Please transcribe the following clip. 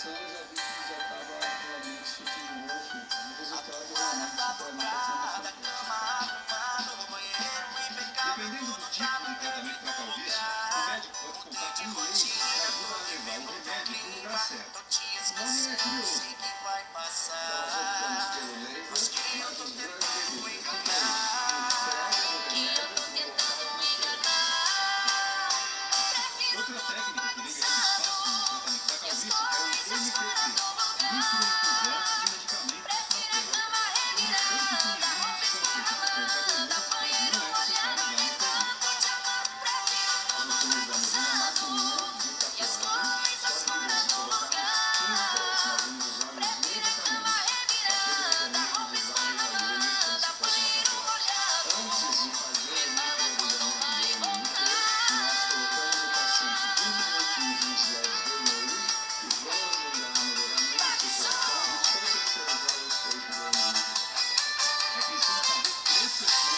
alimentação eu já vi que já estava realmente sentindo roxo, então o resultado realmente está sendo bastante dependendo do tipo de tratamento para calvície, o médico pode contar com um leite que ajuda a levar o remédio para o lugar certo. O nome é curioso. Nós optamos pelo laser, mas o drug delivery, o que é isso? Entrega do remédio no local mais certo. Outra técnica que vem ganhando espaço no tratamento da calvície é o MPT, microinfusão de medicamentos na pele. São tão pequenininhos que são feitos de ponta agulha, mas não é necessário usar anestesia. Nós utilizamos uma maquininha de tatuagem, só que em vez de colocarmos tintas, nós vamos usar os medicamentos. Aquele mecanismo de várias agulhas, como se fosse uma tatuagem. Antes de fazer o microagulhamento do ângulo inteiro, nós colocamos o paciente 20 minutinhos nos LEDs vermelhos e vamos mandar melhoramento de circulação e potencializar o efeito do ângulo. É preciso fazer 3 sessões